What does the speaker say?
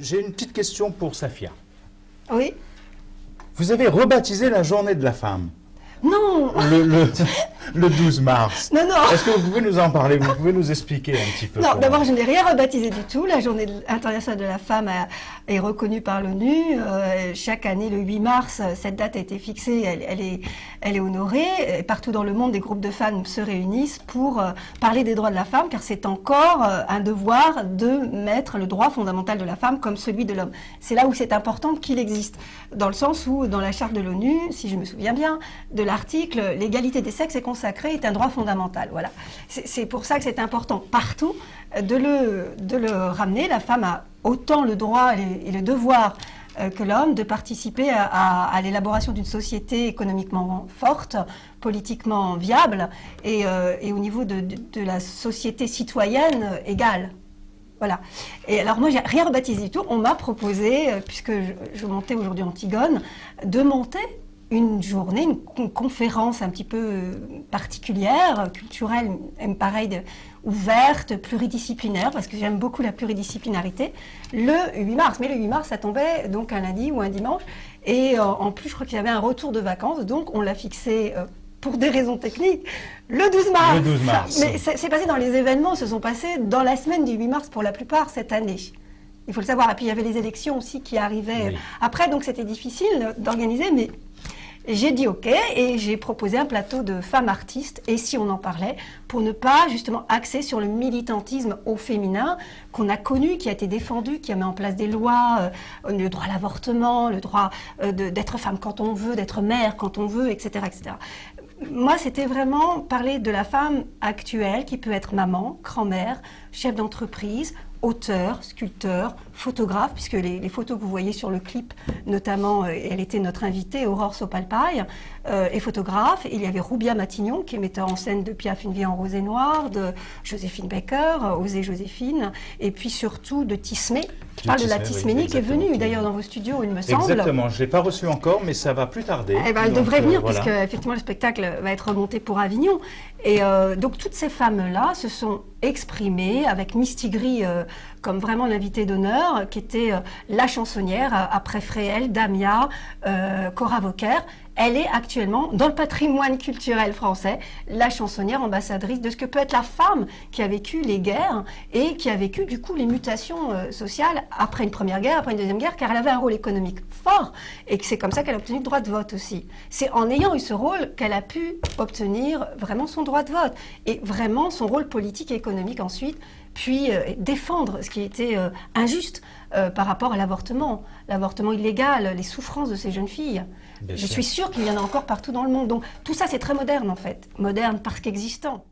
J'ai une petite question pour Safia. Oui. Vous avez rebaptisé la journée de la femme. Non. Le 12 mars. Non, non. Est-ce que vous pouvez nous en parler? Vous pouvez nous expliquer un petit peu? Non, d'abord, je n'ai rien rebaptisé du tout. La journée internationale de la femme est reconnue par l'ONU. Chaque année, le 8 mars, cette date a été fixée, elle est honorée. Et partout dans le monde, des groupes de femmes se réunissent pour parler des droits de la femme, car c'est encore un devoir de mettre le droit fondamental de la femme comme celui de l'homme. C'est là où c'est important qu'il existe, dans le sens où, dans la charte de l'ONU, si je me souviens bien, de l'article, l'égalité des sexes est consacrée, est un droit fondamental. Voilà. C'est pour ça que c'est important partout de le ramener. La femme a autant le droit et le devoir que l'homme de participer à l'élaboration d'une société économiquement forte, politiquement viable et au niveau de la société citoyenne égale. Voilà. Et alors moi, j'ai rien rebaptisé du tout. On m'a proposé, puisque je montais aujourd'hui Antigone, de monter une journée, une conférence un petit peu particulière, culturelle, pareil, ouverte, pluridisciplinaire, parce que j'aime beaucoup la pluridisciplinarité, le 8 mars. Mais le 8 mars, ça tombait donc un lundi ou un dimanche. Et en plus, je crois qu'il y avait un retour de vacances, donc on l'a fixé pour des raisons techniques, le 12 mars. Le 12 mars. Mais c'est passé dans les événements, se sont passés dans la semaine du 8 mars pour la plupart cette année. Il faut le savoir. Et puis il y avait les élections aussi qui arrivaient après, donc c'était difficile d'organiser, mais j'ai dit OK et j'ai proposé un plateau de femmes artistes, et si on en parlait, pour ne pas justement axer sur le militantisme au féminin qu'on a connu, qui a été défendu, qui a mis en place des lois, le droit à l'avortement, le droit d'être femme quand on veut, d'être mère quand on veut, etc., etc. Moi, c'était vraiment parler de la femme actuelle qui peut être maman, grand-mère, chef d'entreprise, auteur, sculpteur, photographe, puisque les photos que vous voyez sur le clip, notamment, elle était notre invitée, Aurore Sopalpaille, est photographe. Il y avait Roubia Matignon, qui est metteur en scène de Piaf, Une vie en rose et noir, de Joséphine Baker, Osée Joséphine, et puis surtout de Tismé. Je parle de la Tisménie, qui est venue d'ailleurs dans vos studios, il me semble. Exactement, je ne l'ai pas reçue encore, mais ça va plus tarder. Eh ben, elle devrait venir, voilà. Puisque effectivement le spectacle va être remonté pour Avignon. Et donc toutes ces femmes-là se sont exprimées avec Mistigri comme vraiment l'invitée d'honneur, qui était la chansonnière, après Fréhel, Damia, Cora Vauquer. Elle est actuellement, dans le patrimoine culturel français, la chansonnière ambassadrice de ce que peut être la femme qui a vécu les guerres et qui a vécu du coup les mutations sociales après une première guerre, après une deuxième guerre, car elle avait un rôle économique fort et que c'est comme ça qu'elle a obtenu le droit de vote aussi. C'est en ayant eu ce rôle qu'elle a pu obtenir vraiment son droit de vote et vraiment son rôle politique et économique ensuite, puis défendre ce qui était injuste par rapport à l'avortement illégal, les souffrances de ces jeunes filles. Je suis sûre qu'il y en a encore partout dans le monde. Donc tout ça, c'est très moderne en fait. Moderne parce qu'existant.